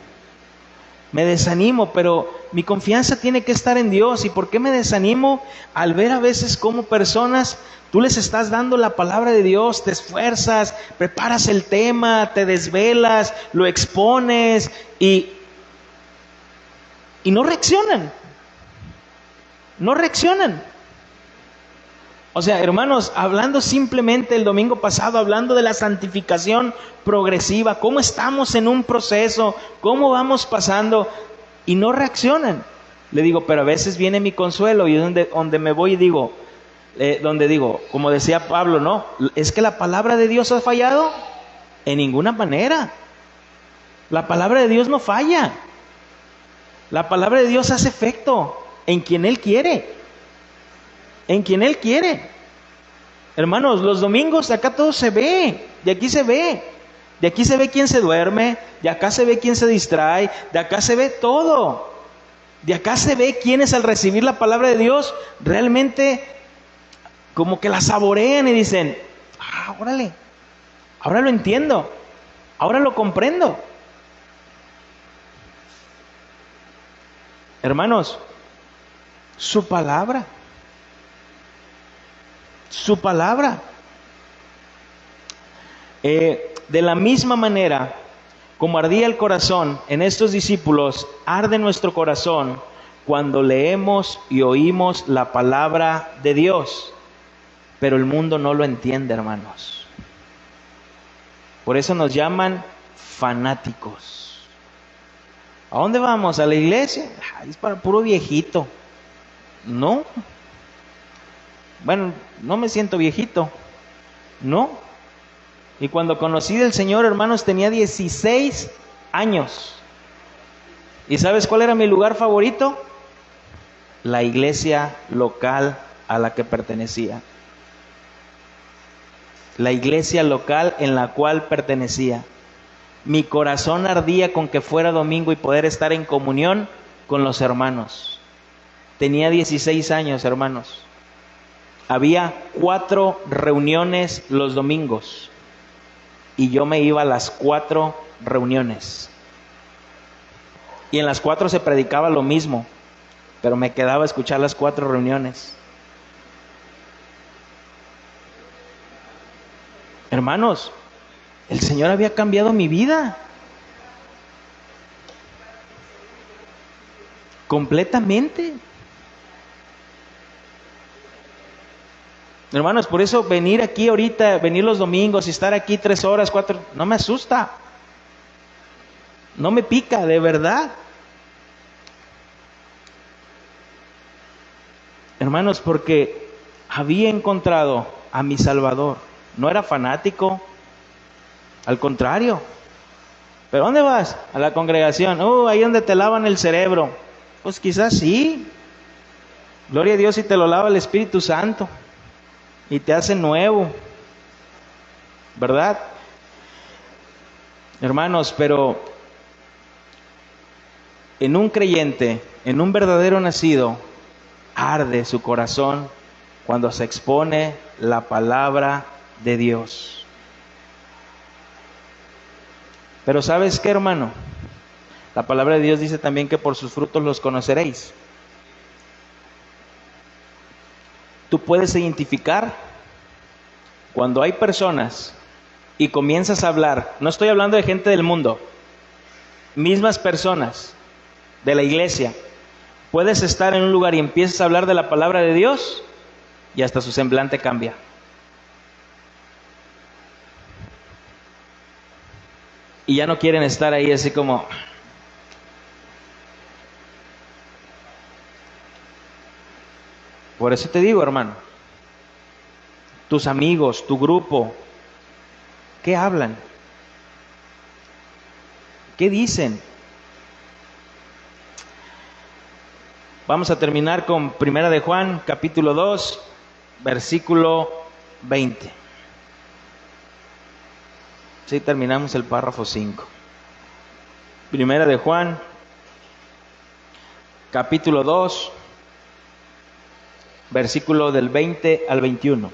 pero mi confianza tiene que estar en Dios. ¿Y por qué me desanimo? Al ver a veces cómo personas, tú les estás dando la palabra de Dios, te esfuerzas, preparas el tema, te desvelas, lo expones y no reaccionan. No reaccionan. O sea, hermanos, hablando simplemente el domingo pasado, hablando de la santificación progresiva, cómo estamos en un proceso, cómo vamos pasando y no reaccionan. Le digo, pero a veces viene mi consuelo y es donde me voy y digo, donde digo, como decía Pablo, ¿no? ¿Es que la palabra de Dios ha fallado? En ninguna manera. La palabra de Dios no falla. La palabra de Dios hace efecto en quien Él quiere. En quien Él quiere. Hermanos, los domingos acá todo se ve, de aquí se ve. De aquí se ve quién se duerme, de acá se ve quién se distrae, de acá se ve todo. De acá se ve quiénes al recibir la palabra de Dios realmente como que la saborean y dicen, órale, ahora lo entiendo, ahora lo comprendo. Hermanos, su palabra. De la misma manera como ardía el corazón en estos discípulos, arde nuestro corazón cuando leemos y oímos la palabra de Dios. Pero el mundo no lo entiende, hermanos. Por eso nos llaman fanáticos. ¿A dónde vamos? ¿A la iglesia? Es para puro viejito. No. Bueno, no me siento viejito. No. Y cuando conocí del Señor, hermanos, tenía 16 años. ¿Y sabes cuál era mi lugar favorito? La iglesia local a la que pertenecía. La iglesia local en la cual pertenecía. Mi corazón ardía con que fuera domingo y poder estar en comunión con los hermanos. Tenía 16 años, hermanos. Había 4 reuniones los domingos. Y yo me iba a las 4 reuniones. Y en las 4 se predicaba lo mismo, pero me quedaba a escuchar las 4 reuniones. Hermanos, el Señor había cambiado mi vida. Completamente. Hermanos, por eso venir aquí ahorita, venir los domingos y estar aquí 3 horas, 4, no me asusta. No me pica, de verdad. Hermanos, porque había encontrado a mi Salvador. No era fanático, al contrario. ¿Pero dónde vas? A la congregación. Ahí donde te lavan el cerebro. Pues quizás sí. Gloria a Dios si te lo lava el Espíritu Santo y te hace nuevo, ¿verdad? Hermanos, pero en un creyente, en un verdadero nacido, arde su corazón cuando se expone la palabra de Dios. Pero ¿sabes qué, hermano? La palabra de Dios dice también que por sus frutos los conoceréis. Tú puedes identificar cuando hay personas y comienzas a hablar, no estoy hablando de gente del mundo, mismas personas de la iglesia, puedes estar en un lugar y empiezas a hablar de la palabra de Dios y hasta su semblante cambia. Y ya no quieren estar ahí así como, Por eso te digo, hermano, tus amigos, tu grupo, ¿qué hablan? ¿Qué dicen? Vamos a terminar con Primera de Juan, capítulo 2, versículo 20. Sí, terminamos el párrafo 5. Primera de Juan, capítulo 2, versículo del 20 al 21.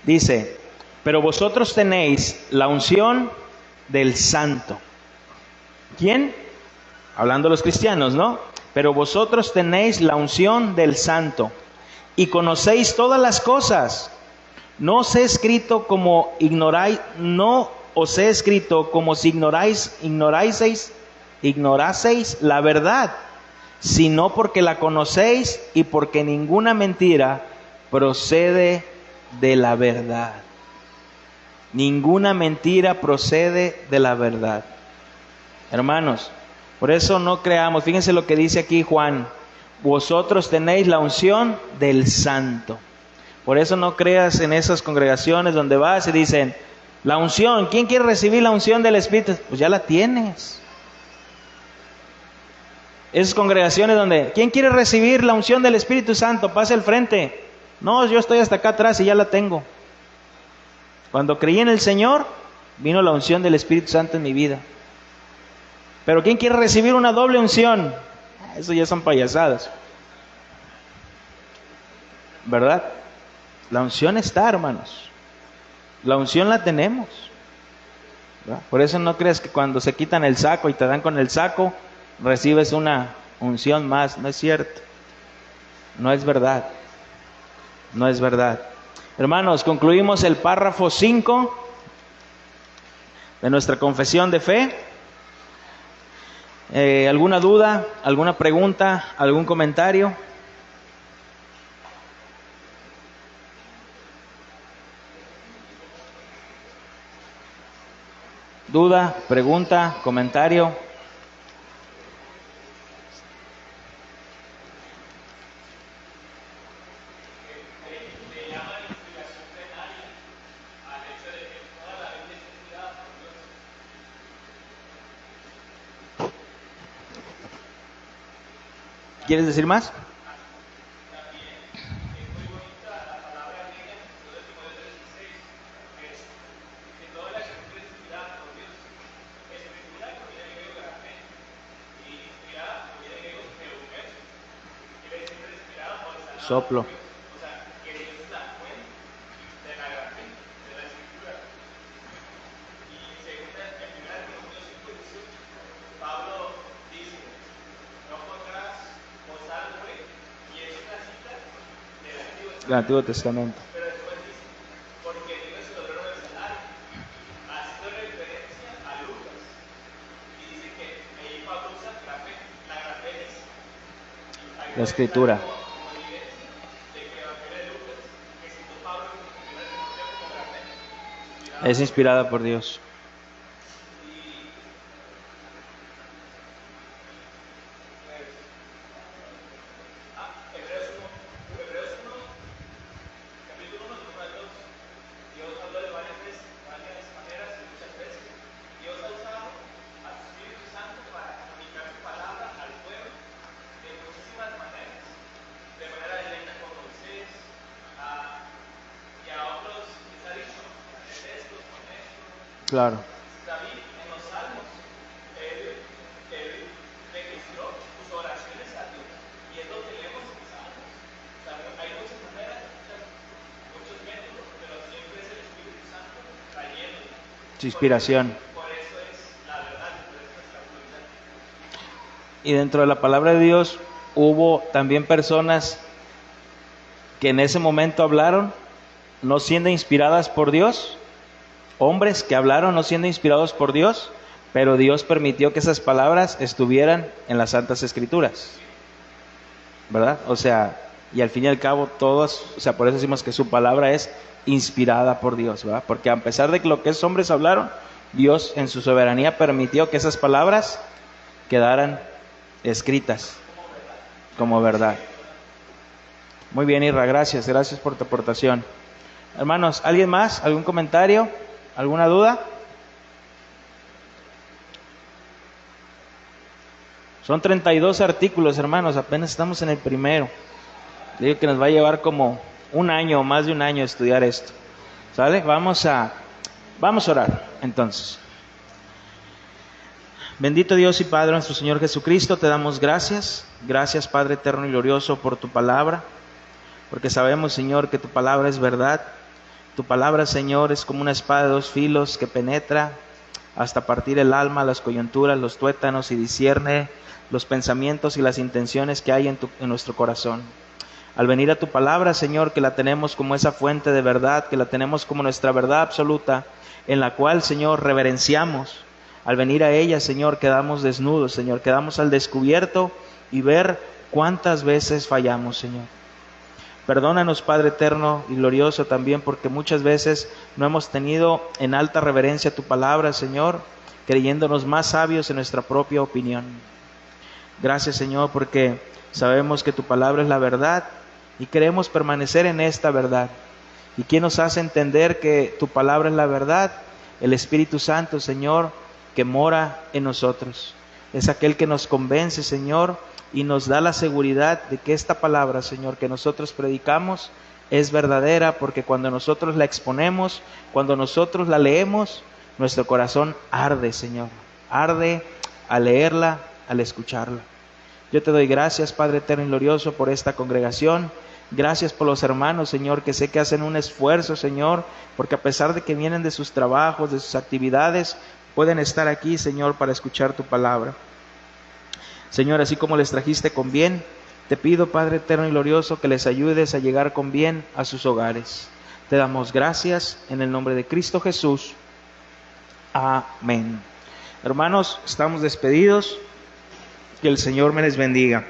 Dice: pero vosotros tenéis la unción del Santo. ¿Quién? Hablando de los cristianos, ¿no? Pero vosotros tenéis la unción del Santo y conocéis todas las cosas. No os he escrito como ignoráis, no os he escrito como si ignoraseis la verdad, sino porque la conocéis y porque ninguna mentira procede de la verdad. Ninguna mentira procede de la verdad. Hermanos, por eso no creamos. Fíjense lo que dice aquí Juan: vosotros tenéis la unción del Santo. Por eso no creas en esas congregaciones donde vas y dicen: la unción, ¿quién quiere recibir la unción del Espíritu? Pues ya la tienes. Esas congregaciones donde, ¿quién quiere recibir la unción del Espíritu Santo? Pase al frente. No, yo estoy hasta acá atrás y ya la tengo. Cuando creí en el Señor, vino la unción del Espíritu Santo en mi vida. Pero ¿quién quiere recibir una doble unción? Eso ya son payasadas, ¿verdad? La unción está, hermanos. La unción la tenemos, ¿verdad? Por eso no creas que cuando se quitan el saco y te dan con el saco, recibes una unción más. No es cierto. No es verdad. No es verdad. Hermanos, concluimos el párrafo 5 de nuestra confesión de fe. ¿Alguna duda? ¿Alguna pregunta? ¿Algún comentario? ¿Duda? ¿Pregunta? ¿Comentario? ¿Quieres decir más? Soplo. El Antiguo Testamento. La Escritura. Es inspirada por Dios. Claro. Su inspiración. Y dentro de la palabra de Dios hubo también personas que en ese momento hablaron no siendo inspiradas por Dios, hombres que hablaron no siendo inspirados por Dios, pero Dios permitió que esas palabras estuvieran en las Santas Escrituras, ¿verdad? O sea, y al fin y al cabo todos, o sea, por eso decimos que su palabra es inspirada por Dios, ¿verdad? Porque a pesar de que lo que esos hombres hablaron, Dios en su soberanía permitió que esas palabras quedaran escritas como verdad. Muy bien, Irra, gracias por tu aportación. Hermanos, ¿alguien más? ¿Algún comentario? ¿Alguna duda? Son 32 artículos, hermanos, apenas estamos en el primero. Digo que nos va a llevar como un año o más de un año estudiar esto. ¿Sale? Vamos a orar, entonces. Bendito Dios y Padre nuestro Señor Jesucristo, te damos gracias. Gracias, Padre eterno y glorioso, por tu palabra. Porque sabemos, Señor, que tu palabra es verdad. Tu palabra, Señor, es como una espada de 2 filos que penetra hasta partir el alma, las coyunturas, los tuétanos y discierne los pensamientos y las intenciones que hay en nuestro corazón. Al venir a tu palabra, Señor, que la tenemos como esa fuente de verdad, que la tenemos como nuestra verdad absoluta, en la cual, Señor, reverenciamos. Al venir a ella, Señor, quedamos desnudos, Señor, quedamos al descubierto y ver cuántas veces fallamos, Señor. Perdónanos, Padre eterno y glorioso, también porque muchas veces no hemos tenido en alta reverencia tu palabra, Señor, creyéndonos más sabios en nuestra propia opinión. Gracias, Señor, porque sabemos que tu palabra es la verdad y queremos permanecer en esta verdad. ¿Y quién nos hace entender que tu palabra es la verdad? El Espíritu Santo, Señor, que mora en nosotros. Es aquel que nos convence, Señor, y nos da la seguridad de que esta palabra, Señor, que nosotros predicamos es verdadera, porque cuando nosotros la exponemos, cuando nosotros la leemos, nuestro corazón arde, Señor. Arde al leerla, al escucharla. Yo te doy gracias, Padre eterno y glorioso, por esta congregación. Gracias por los hermanos, Señor, que sé que hacen un esfuerzo, Señor, porque a pesar de que vienen de sus trabajos, de sus actividades, pueden estar aquí, Señor, para escuchar tu palabra. Señor, así como les trajiste con bien, te pido, Padre eterno y glorioso, que les ayudes a llegar con bien a sus hogares. Te damos gracias en el nombre de Cristo Jesús. Amén. Hermanos, estamos despedidos. Que el Señor me les bendiga.